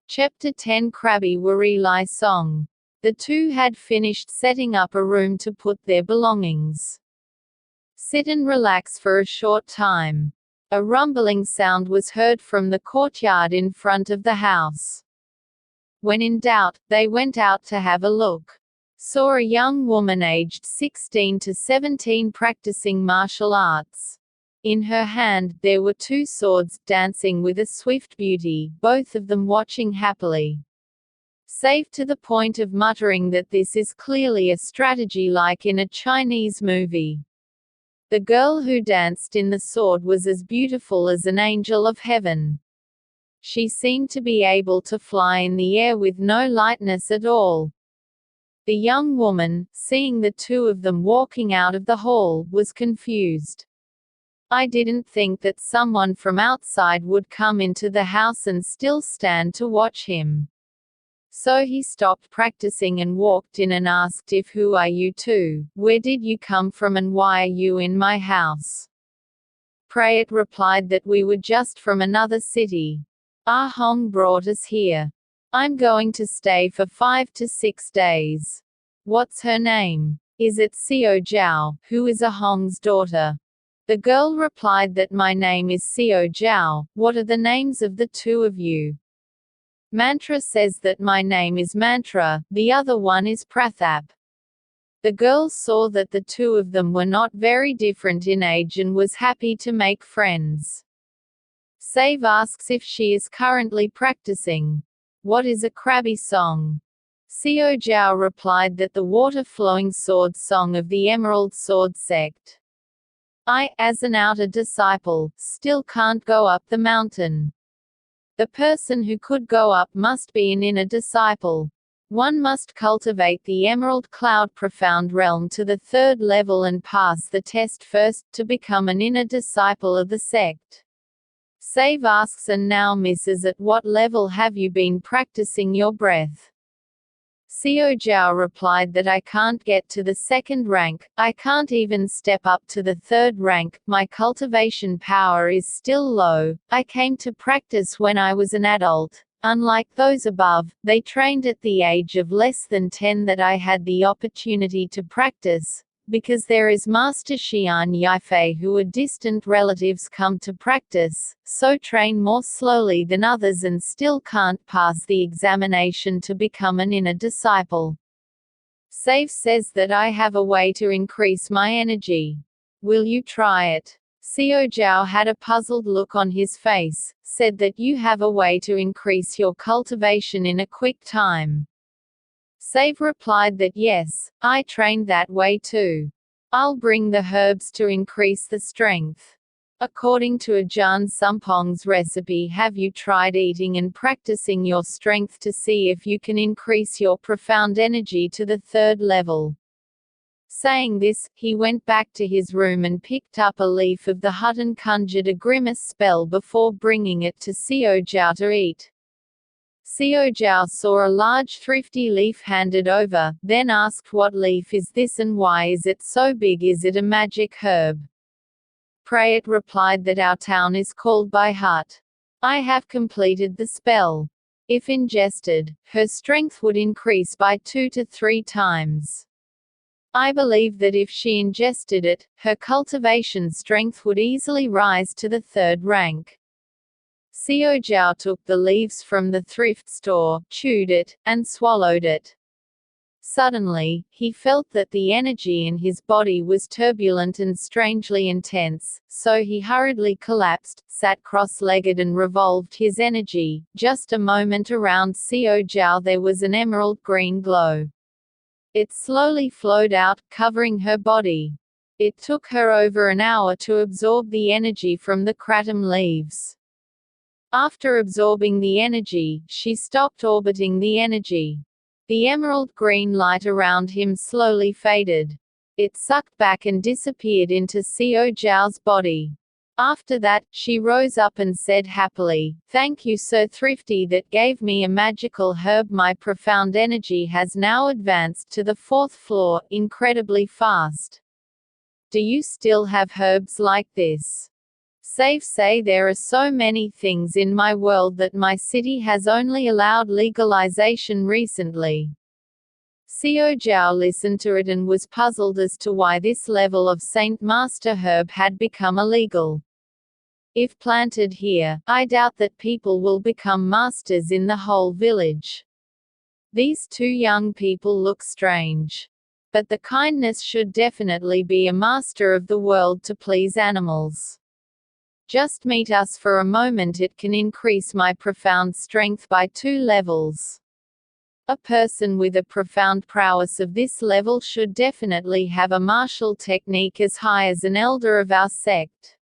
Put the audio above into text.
Chapter 10 Krabby Warili Song. The two had finished setting up a room to put their belongings. Sit and relax for a short time. A rumbling sound was heard from the courtyard in front of the house. When in doubt, they went out to have a look. Saw a young woman aged 16 to 17 practicing martial arts. In her hand, there were two swords, dancing with a swift beauty, both of them watching happily. Save to the point of muttering that this is clearly a strategy like in a Chinese movie. The girl who danced in the sword was as beautiful as an angel of heaven. She seemed to be able to fly in the air with no lightness at all. The young woman, seeing the two of them walking out of the hall, was confused. I didn't think that someone from outside would come into the house and still stand to watch him. So he stopped practicing and walked in and asked if who are you two, where did you come from and why are you in my house? Prayat replied that we were just from another city. Ah Hong brought us here. I'm going to stay for 5 to 6 days. What's her name? Is it Xiao Zhao, who is a Hong's daughter? The girl replied that my name is Xiao Zhao. What are the names of the two of you? Mantra says that my name is Mantra, the other one is Prathap. The girl saw that the two of them were not very different in age and was happy to make friends. Save asks if she is currently practicing. What is a Krabby song? Xiao Zhao replied that the water-flowing sword song of the Emerald Sword sect. I, as an outer disciple, still can't go up the mountain. The person who could go up must be an inner disciple. One must cultivate the Emerald Cloud Profound Realm to the 3rd level and pass the test first, to become an inner disciple of the sect. Save asks and now misses at what level have you been practicing your breath? Xiao Zhao replied that I can't get to the 2nd rank, I can't even step up to the 3rd rank, my cultivation power is still low, I came to practice when I was an adult. Unlike those above, they trained at the age of less than 10 that I had the opportunity to practice. Because there is Master Xian Yifei who are distant relatives come to practice, so train more slowly than others and still can't pass the examination to become an inner disciple. Save says that I have a way to increase my energy. Will you try it? Xiao Zhao had a puzzled look on his face, said that you have a way to increase your cultivation in a quick time. Save replied that yes, I trained that way too. I'll bring the herbs to increase the strength. According to Ajahn Sumpong's recipe, have you tried eating and practicing your strength to see if you can increase your profound energy to the 3rd level? Saying this, he went back to his room and picked up a leaf of the hut and conjured a grimace spell before bringing it to Xiao Zhao to eat. Xiao Zhao saw a large thrifty leaf handed over, then asked what leaf is this and why is it so big, is it a magic herb? Prayat replied that our town is called by hut. I have completed the spell. If ingested, her strength would increase by 2 to 3 times. I believe that if she ingested it, her cultivation strength would easily rise to the 3rd rank. Xiao Zhao took the leaves from the thrift store, chewed it, and swallowed it. Suddenly, he felt that the energy in his body was turbulent and strangely intense, so he hurriedly collapsed, sat cross-legged and revolved his energy. Just a moment around Xiao Zhao there was an emerald green glow. It slowly flowed out, covering her body. It took her over an hour to absorb the energy from the kratom leaves. After absorbing the energy, she stopped orbiting the energy. The emerald green light around him slowly faded. It sucked back and disappeared into Xiao Zhao's body. After that, she rose up and said happily, "Thank you Sir Thrifty that gave me a magical herb. My profound energy has now advanced to the 4th floor, incredibly fast. Do you still have herbs like this?" Safe say there are so many things in my world that my city has only allowed legalization recently. Xiao Zhao listened to it and was puzzled as to why this level of Saint Master herb had become illegal. If planted here, I doubt that people will become masters in the whole village. These two young people look strange. But the kindness should definitely be a master of the world to please animals. Just meet us for a moment, it can increase my profound strength by 2 levels. A person with a profound prowess of this level should definitely have a martial technique as high as an elder of our sect.